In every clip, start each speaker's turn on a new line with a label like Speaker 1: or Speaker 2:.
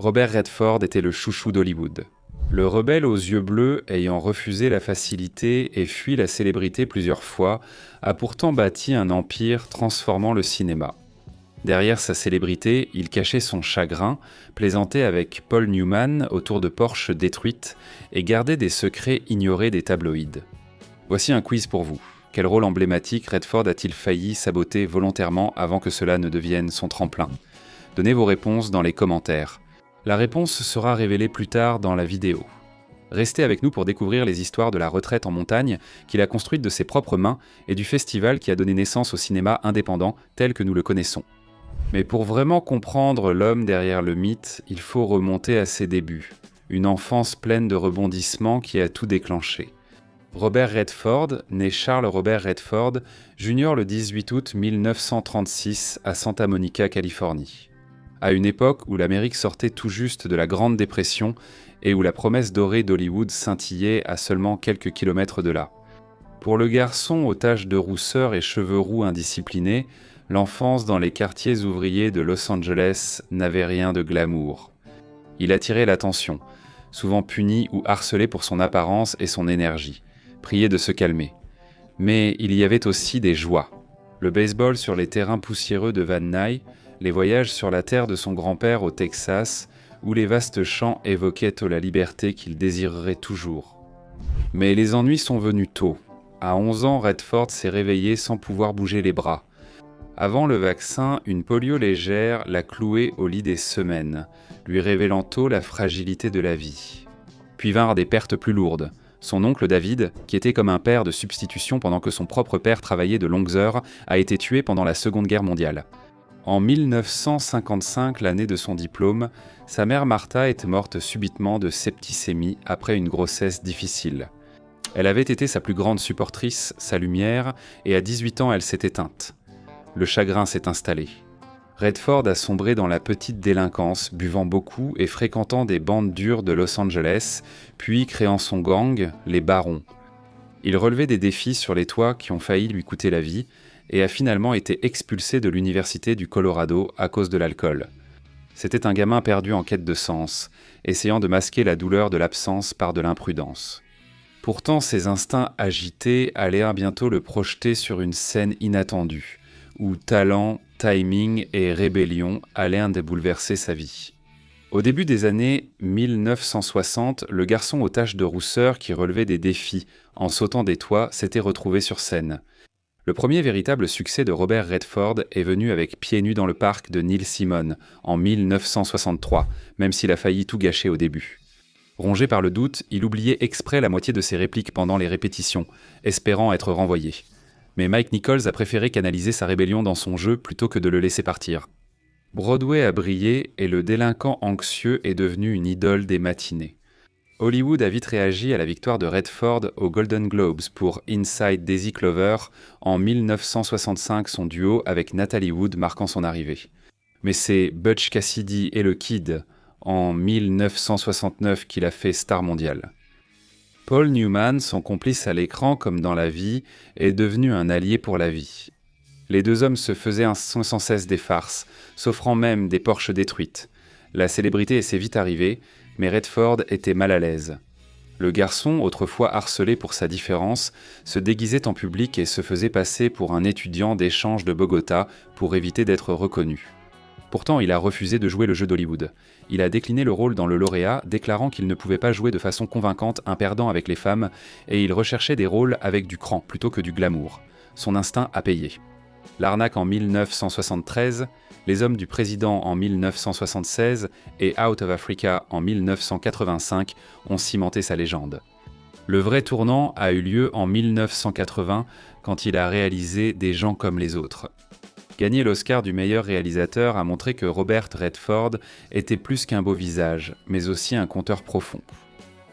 Speaker 1: Robert Redford était le chouchou d'Hollywood. Le rebelle aux yeux bleus, ayant refusé la facilité et fui la célébrité plusieurs fois, a pourtant bâti un empire transformant le cinéma. Derrière sa célébrité, il cachait son chagrin, plaisantait avec Paul Newman autour de Porsche détruites et gardait des secrets ignorés des tabloïds. Voici un quiz pour vous. Quel rôle emblématique Redford a-t-il failli saboter volontairement avant que cela ne devienne son tremplin ? Donnez vos réponses dans les commentaires. La réponse sera révélée plus tard dans la vidéo. Restez avec nous pour découvrir les histoires de la retraite en montagne qu'il a construite de ses propres mains et du festival qui a donné naissance au cinéma indépendant tel que nous le connaissons. Mais pour vraiment comprendre l'homme derrière le mythe, il faut remonter à ses débuts. Une enfance pleine de rebondissements qui a tout déclenché. Robert Redford, né Charles Robert Redford, Jr. le 18 août 1936 à Santa Monica, Californie. À une époque où l'Amérique sortait tout juste de la Grande Dépression et où la promesse dorée d'Hollywood scintillait à seulement quelques kilomètres de là. Pour le garçon aux taches de rousseur et cheveux roux indisciplinés, l'enfance dans les quartiers ouvriers de Los Angeles n'avait rien de glamour. Il attirait l'attention, souvent puni ou harcelé pour son apparence et son énergie, prié de se calmer. Mais il y avait aussi des joies. Le baseball sur les terrains poussiéreux de Van Nuys, les voyages sur la terre de son grand-père au Texas, où les vastes champs évoquaient la liberté qu'il désirerait toujours. Mais les ennuis sont venus tôt. À 11 ans, Redford s'est réveillé sans pouvoir bouger les bras. Avant le vaccin, une polio légère l'a cloué au lit des semaines, lui révélant tôt la fragilité de la vie. Puis vinrent des pertes plus lourdes. Son oncle David, qui était comme un père de substitution pendant que son propre père travaillait de longues heures, a été tué pendant la Seconde Guerre mondiale. En 1955, l'année de son diplôme, sa mère Martha est morte subitement de septicémie après une grossesse difficile. Elle avait été sa plus grande supportrice, sa lumière, et à 18 ans, elle s'est éteinte. Le chagrin s'est installé. Redford a sombré dans la petite délinquance, buvant beaucoup et fréquentant des bandes dures de Los Angeles, puis créant son gang, les Barons. Il relevait des défis sur les toits qui ont failli lui coûter la vie, et a finalement été expulsé de l'université du Colorado à cause de l'alcool. C'était un gamin perdu en quête de sens, essayant de masquer la douleur de l'absence par de l'imprudence. Pourtant, ses instincts agités allaient bientôt le projeter sur une scène inattendue, où talent, timing et rébellion allaient bouleverser sa vie. Au début des années 1960, le garçon aux taches de rousseur qui relevait des défis en sautant des toits s'était retrouvé sur scène. Le premier véritable succès de Robert Redford est venu avec Pieds nus dans le parc de Neil Simon en 1963, même s'il a failli tout gâcher au début. Rongé par le doute, il oubliait exprès la moitié de ses répliques pendant les répétitions, espérant être renvoyé. Mais Mike Nichols a préféré canaliser sa rébellion dans son jeu plutôt que de le laisser partir. Broadway a brillé et le délinquant anxieux est devenu une idole des matinées. Hollywood a vite réagi à la victoire de Redford aux Golden Globes pour Inside Daisy Clover en 1965, son duo avec Natalie Wood marquant son arrivée. Mais c'est Butch Cassidy et le Kid en 1969 qui l'a fait star mondiale. Paul Newman, son complice à l'écran comme dans la vie, est devenu un allié pour la vie. Les deux hommes se faisaient sans cesse des farces, s'offrant même des Porsche détruites. La célébrité s'est vite arrivée, mais Redford était mal à l'aise. Le garçon, autrefois harcelé pour sa différence, se déguisait en public et se faisait passer pour un étudiant d'échange de Bogota pour éviter d'être reconnu. Pourtant, il a refusé de jouer le jeu d'Hollywood. Il a décliné le rôle dans Le Lauréat, déclarant qu'il ne pouvait pas jouer de façon convaincante un perdant avec les femmes, et il recherchait des rôles avec du cran plutôt que du glamour. Son instinct a payé. L'arnaque en 1973, Les Hommes du Président en 1976 et Out of Africa en 1985 ont cimenté sa légende. Le vrai tournant a eu lieu en 1980 quand il a réalisé Des gens comme les autres. Gagner l'Oscar du meilleur réalisateur a montré que Robert Redford était plus qu'un beau visage, mais aussi un conteur profond.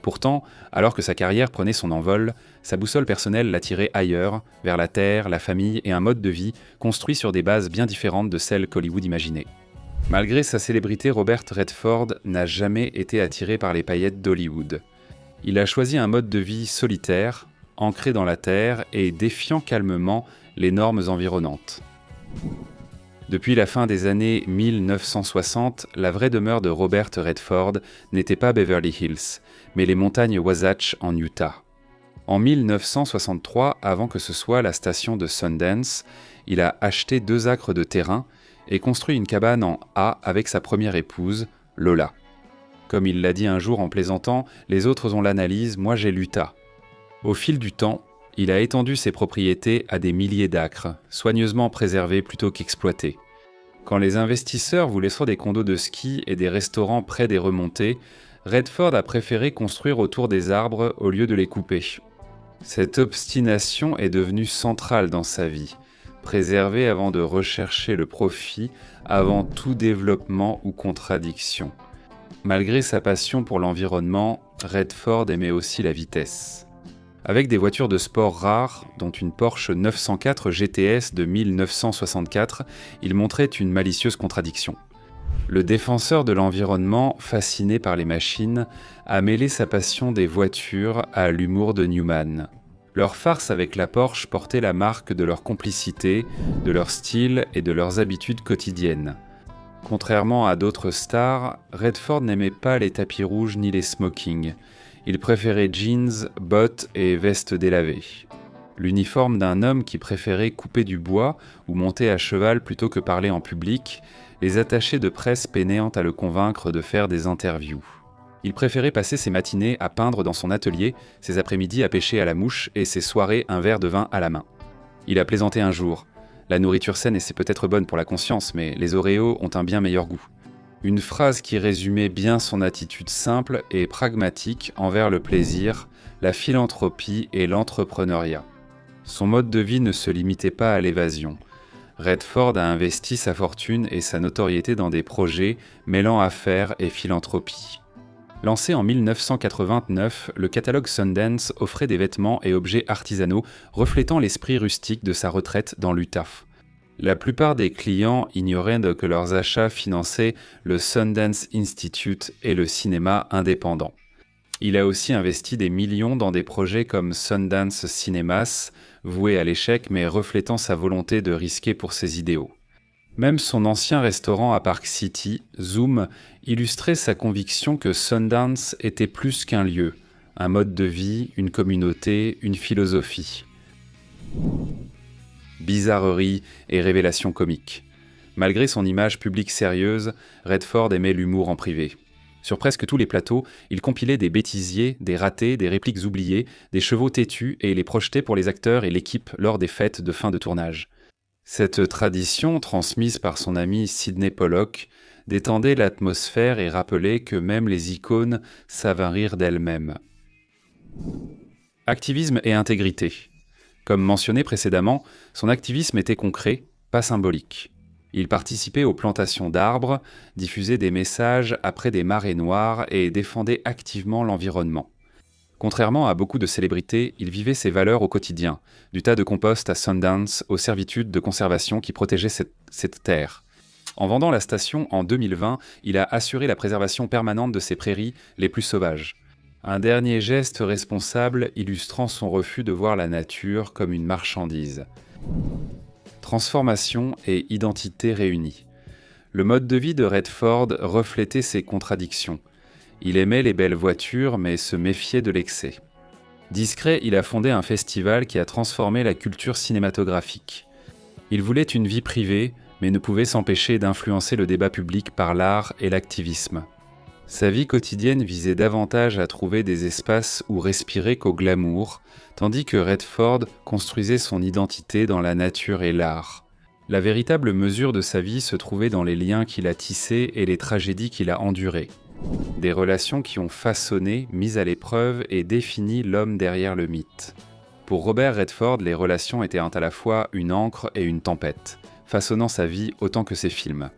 Speaker 1: Pourtant, alors que sa carrière prenait son envol, sa boussole personnelle l'attirait ailleurs, vers la terre, la famille et un mode de vie construit sur des bases bien différentes de celles qu'Hollywood imaginait. Malgré sa célébrité, Robert Redford n'a jamais été attiré par les paillettes d'Hollywood. Il a choisi un mode de vie solitaire, ancré dans la terre et défiant calmement les normes environnantes. Depuis la fin des années 1960, la vraie demeure de Robert Redford n'était pas Beverly Hills, mais les montagnes Wasatch en Utah. En 1963, avant que ce soit la station de Sundance, il a acheté 2 acres de terrain et construit une cabane en A avec sa première épouse, Lola. Comme il l'a dit un jour en plaisantant, les autres ont l'analyse, moi j'ai l'Utah. Au fil du temps, il a étendu ses propriétés à des milliers d'acres, soigneusement préservés plutôt qu'exploités. Quand les investisseurs voulaient soit des condos de ski et des restaurants près des remontées, Redford a préféré construire autour des arbres au lieu de les couper. Cette obstination est devenue centrale dans sa vie, préserver avant de rechercher le profit, avant tout développement ou contradiction. Malgré sa passion pour l'environnement, Redford aimait aussi la vitesse. Avec des voitures de sport rares, dont une Porsche 904 GTS de 1964, il montrait une malicieuse contradiction. Le défenseur de l'environnement, fasciné par les machines, a mêlé sa passion des voitures à l'humour de Newman. Leur farce avec la Porsche portait la marque de leur complicité, de leur style et de leurs habitudes quotidiennes. Contrairement à d'autres stars, Redford n'aimait pas les tapis rouges ni les smokings. Il préférait jeans, bottes et vestes délavées. L'uniforme d'un homme qui préférait couper du bois ou monter à cheval plutôt que parler en public, les attachés de presse peinaient à le convaincre de faire des interviews. Il préférait passer ses matinées à peindre dans son atelier, ses après-midi à pêcher à la mouche et ses soirées un verre de vin à la main. Il a plaisanté un jour. La nourriture saine c'est peut-être bonne pour la conscience, mais les Oreos ont un bien meilleur goût. Une phrase qui résumait bien son attitude simple et pragmatique envers le plaisir, la philanthropie et l'entrepreneuriat. Son mode de vie ne se limitait pas à l'évasion. Redford a investi sa fortune et sa notoriété dans des projets mêlant affaires et philanthropie. Lancé en 1989, le catalogue Sundance offrait des vêtements et objets artisanaux reflétant l'esprit rustique de sa retraite dans l'Utah. La plupart des clients ignoraient que leurs achats finançaient le Sundance Institute et le cinéma indépendant. Il a aussi investi des millions dans des projets comme Sundance Cinemas, voué à l'échec mais reflétant sa volonté de risquer pour ses idéaux. Même son ancien restaurant à Park City, Zoom, illustrait sa conviction que Sundance était plus qu'un lieu, un mode de vie, une communauté, une philosophie. Bizarreries et révélations comiques. Malgré son image publique sérieuse, Redford aimait l'humour en privé. Sur presque tous les plateaux, il compilait des bêtisiers, des ratés, des répliques oubliées, des chevaux têtus et les projetait pour les acteurs et l'équipe lors des fêtes de fin de tournage. Cette tradition, transmise par son ami Sydney Pollock, détendait l'atmosphère et rappelait que même les icônes savent rire d'elles-mêmes. Activisme et intégrité. Comme mentionné précédemment, son activisme était concret, pas symbolique. Il participait aux plantations d'arbres, diffusait des messages après des marées noires et défendait activement l'environnement. Contrairement à beaucoup de célébrités, il vivait ses valeurs au quotidien, du tas de compost à Sundance aux servitudes de conservation qui protégeaient cette terre. En vendant la station en 2020, il a assuré la préservation permanente de ses prairies les plus sauvages. Un dernier geste responsable illustrant son refus de voir la nature comme une marchandise. Transformation et identité réunies. Le mode de vie de Redford reflétait ses contradictions. Il aimait les belles voitures, mais se méfiait de l'excès. Discret, il a fondé un festival qui a transformé la culture cinématographique. Il voulait une vie privée, mais ne pouvait s'empêcher d'influencer le débat public par l'art et l'activisme. Sa vie quotidienne visait davantage à trouver des espaces où respirer qu'au glamour, tandis que Redford construisait son identité dans la nature et l'art. La véritable mesure de sa vie se trouvait dans les liens qu'il a tissés et les tragédies qu'il a endurées. Des relations qui ont façonné, mis à l'épreuve et défini l'homme derrière le mythe. Pour Robert Redford, les relations étaient à la fois une ancre et une tempête, façonnant sa vie autant que ses films.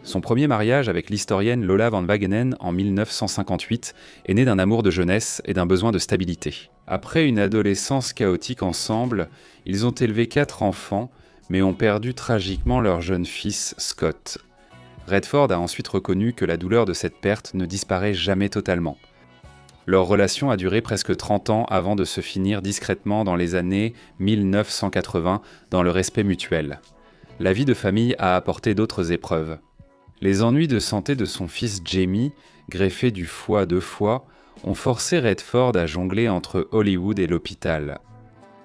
Speaker 1: Son premier mariage avec l'historienne Lola Van Wagenen en 1958 est né d'un amour de jeunesse et d'un besoin de stabilité. Après une adolescence chaotique ensemble, ils ont élevé 4 enfants, mais ont perdu tragiquement leur jeune fils, Scott. Redford a ensuite reconnu que la douleur de cette perte ne disparaît jamais totalement. Leur relation a duré presque 30 ans avant de se finir discrètement dans les années 1980 dans le respect mutuel. la vie de famille a apporté d'autres épreuves. Les ennuis de santé de son fils Jamie, greffé du foie 2 fois, ont forcé Redford à jongler entre Hollywood et l'hôpital.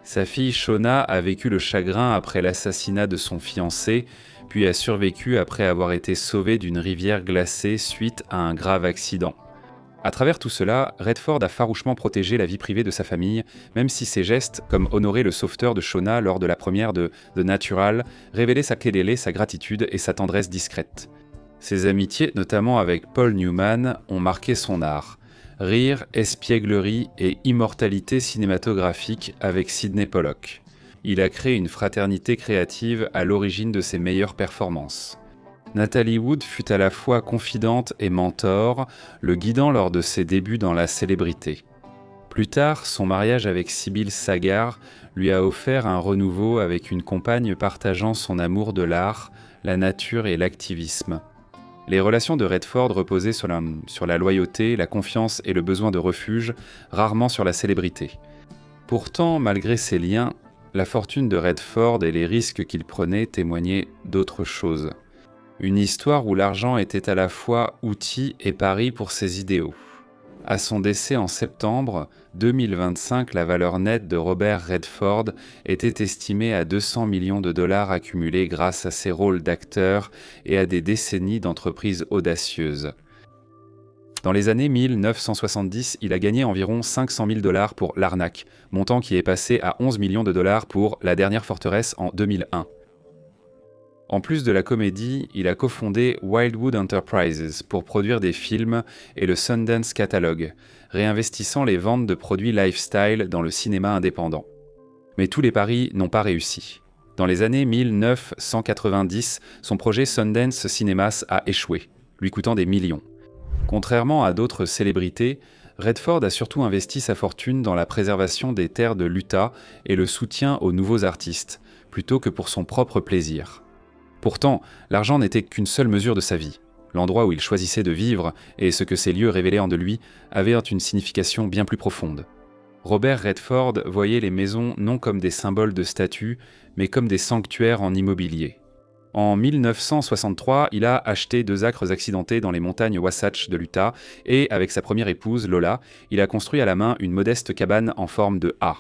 Speaker 1: Sa fille Shona a vécu le chagrin après l'assassinat de son fiancé, puis a survécu après avoir été sauvée d'une rivière glacée suite à un grave accident. À travers tout cela, Redford a farouchement protégé la vie privée de sa famille, même si ses gestes, comme honorer le sauveteur de Shona lors de la première de The Natural, révélaient sa gratitude et sa tendresse discrète. Ses amitiés, notamment avec Paul Newman, ont marqué son art. Rire, espièglerie et immortalité cinématographique avec Sydney Pollack. Il a créé une fraternité créative à l'origine de ses meilleures performances. Natalie Wood fut à la fois confidente et mentor, le guidant lors de ses débuts dans la célébrité. Plus tard, son mariage avec Sybil Saggar lui a offert un renouveau avec une compagne partageant son amour de l'art, la nature et l'activisme. Les relations de Redford reposaient sur la loyauté, la confiance et le besoin de refuge, rarement sur la célébrité. Pourtant, malgré ces liens, la fortune de Redford et les risques qu'il prenait témoignaient d'autre chose. Une histoire où l'argent était à la fois outil et pari pour ses idéaux. À son décès en septembre 2025, la valeur nette de Robert Redford était estimée à 200 millions de dollars accumulés grâce à ses rôles d'acteur et à des décennies d'entreprises audacieuses. Dans les années 1970, il a gagné environ 500 000 dollars pour L'Arnaque, montant qui est passé à 11 millions de dollars pour La Dernière Forteresse en 2001. En plus de la comédie, il a cofondé Wildwood Enterprises pour produire des films et le Sundance Catalogue, réinvestissant les ventes de produits lifestyle dans le cinéma indépendant. Mais tous les paris n'ont pas réussi. Dans les années 1990, son projet Sundance Cinemas a échoué, lui coûtant des millions. Contrairement à d'autres célébrités, Redford a surtout investi sa fortune dans la préservation des terres de l'Utah et le soutien aux nouveaux artistes, plutôt que pour son propre plaisir. Pourtant, l'argent n'était qu'une seule mesure de sa vie. L'endroit où il choisissait de vivre et ce que ces lieux révélaient en de lui avaient une signification bien plus profonde. Robert Redford voyait les maisons non comme des symboles de statut, mais comme des sanctuaires en immobilier. En 1963, il a acheté 2 acres accidentés dans les montagnes Wasatch de l'Utah et, avec sa première épouse, Lola, il a construit à la main une modeste cabane en forme de A.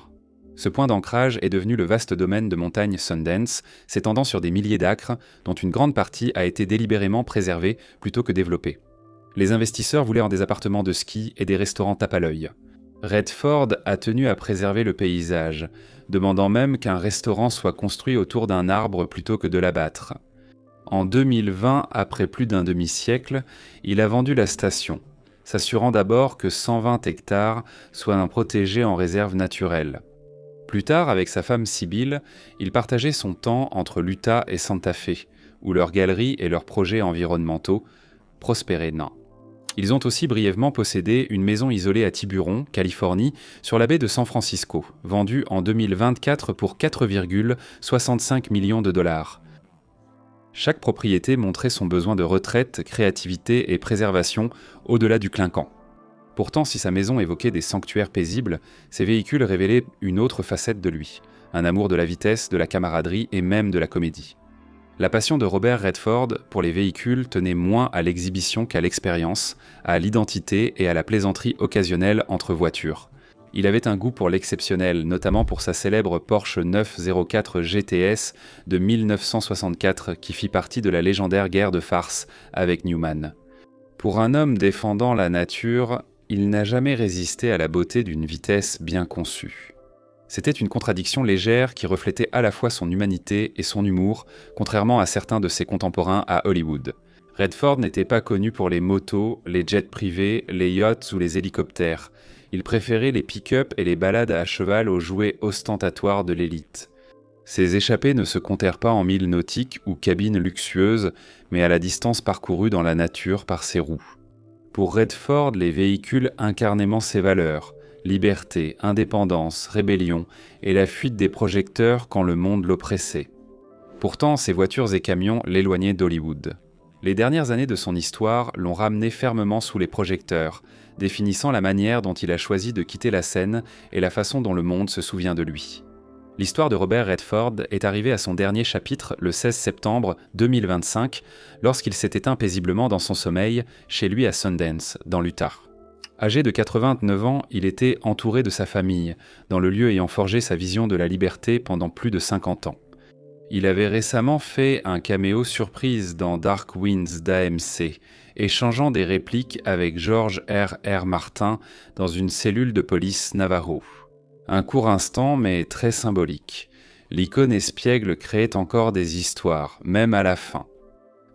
Speaker 1: Ce point d'ancrage est devenu le vaste domaine de montagne Sundance, s'étendant sur des milliers d'acres, dont une grande partie a été délibérément préservée plutôt que développée. Les investisseurs voulaient des appartements de ski et des restaurants tape à l'œil. Redford a tenu à préserver le paysage, demandant même qu'un restaurant soit construit autour d'un arbre plutôt que de l'abattre. En 2020, après plus d'un demi-siècle, il a vendu la station, s'assurant d'abord que 120 hectares soient protégés en réserve naturelle. Plus tard, avec sa femme Sybil, il partageait son temps entre l'Utah et Santa Fe, où leurs galeries et leurs projets environnementaux prospéraient. Ils ont aussi brièvement possédé une maison isolée à Tiburon, Californie, sur la baie de San Francisco, vendue en 2024 pour 4,65 millions de dollars. Chaque propriété montrait son besoin de retraite, créativité et préservation au-delà du clinquant. Pourtant, si sa maison évoquait des sanctuaires paisibles, ses véhicules révélaient une autre facette de lui, un amour de la vitesse, de la camaraderie et même de la comédie. La passion de Robert Redford pour les véhicules tenait moins à l'exhibition qu'à l'expérience, à l'identité et à la plaisanterie occasionnelle entre voitures. Il avait un goût pour l'exceptionnel, notamment pour sa célèbre Porsche 904 GTS de 1964 qui fit partie de la légendaire guerre de farce avec Newman. Pour un homme défendant la nature, il n'a jamais résisté à la beauté d'une vitesse bien conçue. C'était une contradiction légère qui reflétait à la fois son humanité et son humour, contrairement à certains de ses contemporains à Hollywood. Redford n'était pas connu pour les motos, les jets privés, les yachts ou les hélicoptères. Il préférait les pick-up et les balades à cheval aux jouets ostentatoires de l'élite. Ses échappées ne se comptèrent pas en milles nautiques ou cabines luxueuses, mais à la distance parcourue dans la nature par ses roues. Pour Redford, les véhicules incarnaient ses valeurs, liberté, indépendance, rébellion et la fuite des projecteurs quand le monde l'oppressait. Pourtant, ses voitures et camions l'éloignaient d'Hollywood. Les dernières années de son histoire l'ont ramené fermement sous les projecteurs, définissant la manière dont il a choisi de quitter la scène et la façon dont le monde se souvient de lui. L'histoire de Robert Redford est arrivée à son dernier chapitre le 16 septembre 2025, lorsqu'il s'est éteint paisiblement dans son sommeil, chez lui à Sundance, dans l'Utah. Âgé de 89 ans, il était entouré de sa famille, dans le lieu ayant forgé sa vision de la liberté pendant plus de 50 ans. Il avait récemment fait un caméo surprise dans Dark Winds d'AMC, échangeant des répliques avec George R.R. Martin dans une cellule de police Navajo. Un court instant, mais très symbolique. L'icône espiègle créait encore des histoires, même à la fin.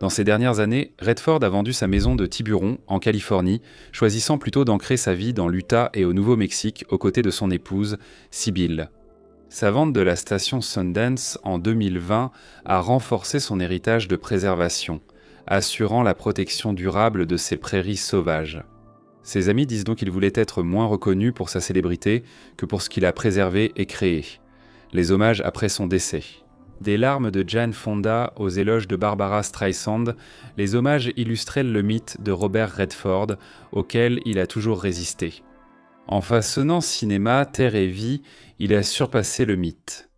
Speaker 1: Dans ces dernières années, Redford a vendu sa maison de Tiburon, en Californie, choisissant plutôt d'ancrer sa vie dans l'Utah et au Nouveau-Mexique aux côtés de son épouse, Sybil. Sa vente de la station Sundance en 2020 a renforcé son héritage de préservation, assurant la protection durable de ses prairies sauvages. Ses amis disent donc qu'il voulait être moins reconnu pour sa célébrité que pour ce qu'il a préservé et créé. Les hommages après son décès. Des larmes de Jane Fonda aux éloges de Barbara Streisand, les hommages illustraient le mythe de Robert Redford, auquel il a toujours résisté. En façonnant cinéma, terre et vie, il a surpassé le mythe.